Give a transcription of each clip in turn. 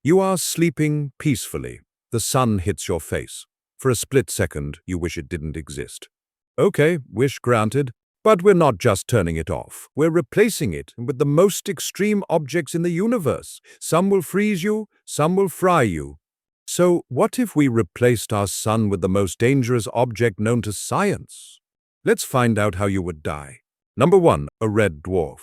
You are sleeping peacefully. The sun hits your face. For a split second, you wish it didn't exist. Okay, wish granted. But we're not just turning it off. We're replacing it with the most extreme objects in the universe. Some will freeze you, some will fry you. So what if we replaced our sun with the most dangerous object known to science? Let's find out how you would die. Number 1, a red dwarf.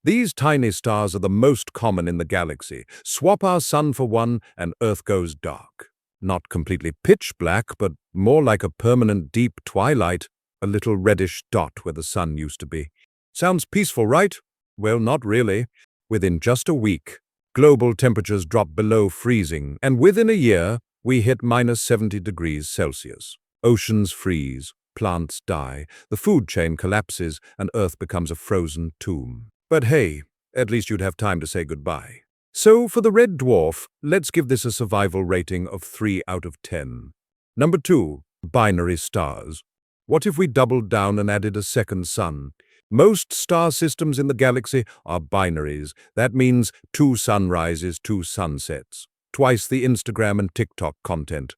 These tiny stars are the most common in the galaxy. Swap our sun for one and Earth goes dark. Not completely pitch black, but more like a permanent deep twilight, a little reddish dot where the sun used to be. Sounds peaceful, right? Well, not really. Within just a week, global temperatures drop below freezing, and within a year, we hit -70 degrees Celsius. Oceans freeze, plants die, the food chain collapses, and Earth becomes a frozen tomb. But hey, at least you'd have time to say goodbye. So for the red dwarf, let's give this a survival rating of 3 out of 10. Number 2, binary stars. What if we doubled down and added a second sun? Most star systems in the galaxy are binaries. That means 2 sunrises, 2 sunsets. Twice the Instagram and TikTok content.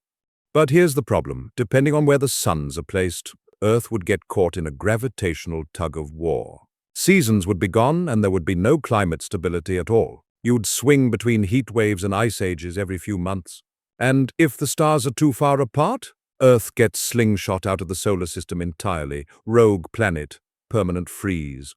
But here's the problem. Depending on where the suns are placed, Earth would get caught in a gravitational tug-of-war. Seasons would be gone and there would be no climate stability at all. You'd swing between heat waves and ice ages every few months. And if the stars are too far apart, Earth gets slingshot out of the solar system entirely. Rogue planet, permanent freeze.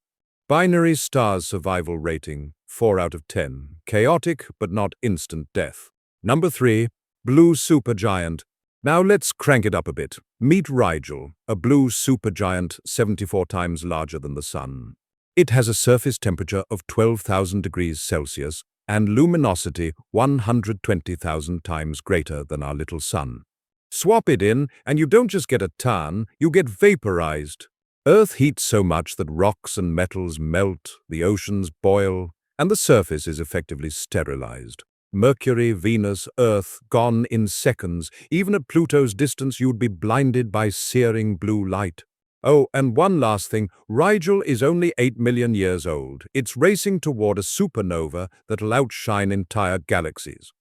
Binary stars survival rating, 4 out of 10. Chaotic, but not instant death. Number 3, blue supergiant. Now let's crank it up a bit. Meet Rigel, a blue supergiant 74 times larger than the sun. It has a surface temperature of 12,000 degrees Celsius and luminosity 120,000 times greater than our little sun. Swap it in, and you don't just get a tan, you get vaporized. Earth heats so much that rocks and metals melt, the oceans boil, and the surface is effectively sterilized. Mercury, Venus, Earth, gone in seconds. Even at Pluto's distance, you'd be blinded by searing blue light. Oh, and one last thing, Rigel is only 8 million years old. It's racing toward a supernova that'll outshine entire galaxies.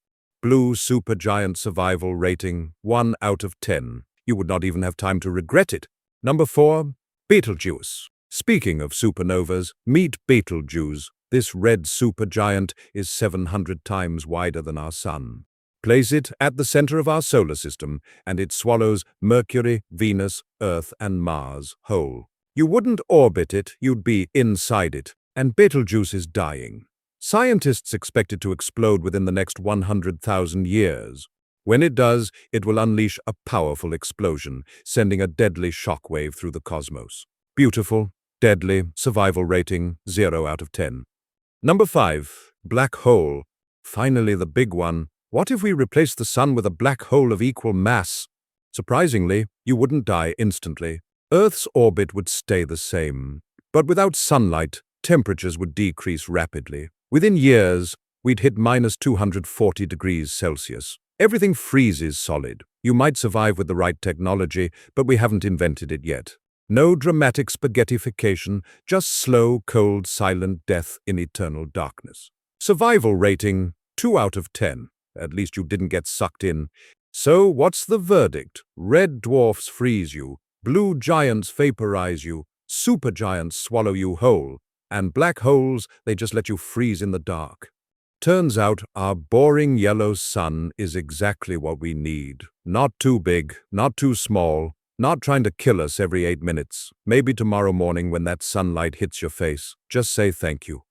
Blue supergiant survival rating, 1 out of 10. You would not even have time to regret it. Number 4, Betelgeuse. Speaking of supernovas, meet Betelgeuse. This red supergiant is 700 times wider than our sun. Place it at the center of our solar system, and it swallows Mercury, Venus, Earth, and Mars whole. You wouldn't orbit it, you'd be inside it, and Betelgeuse is dying. Scientists expect it to explode within the next 100,000 years. When it does, it will unleash a powerful explosion, sending a deadly shockwave through the cosmos. Beautiful, deadly, survival rating, 0 out of 10. Number 5, black hole. Finally the big one. What if we replaced the sun with a black hole of equal mass? Surprisingly, you wouldn't die instantly. Earth's orbit would stay the same. But without sunlight, temperatures would decrease rapidly. Within years, we'd hit -240 degrees Celsius. Everything freezes solid. You might survive with the right technology, but we haven't invented it yet. No dramatic spaghettification, just slow, cold, silent death in eternal darkness. Survival rating, 2 out of 10. At least you didn't get sucked in. So what's the verdict? Red dwarfs freeze you, blue giants vaporize you, supergiants swallow you whole, and black holes, they just let you freeze in the dark. Turns out our boring yellow sun is exactly what we need. Not too big, not too small, not trying to kill us every 8 minutes. Maybe tomorrow morning when that sunlight hits your face, just say thank you.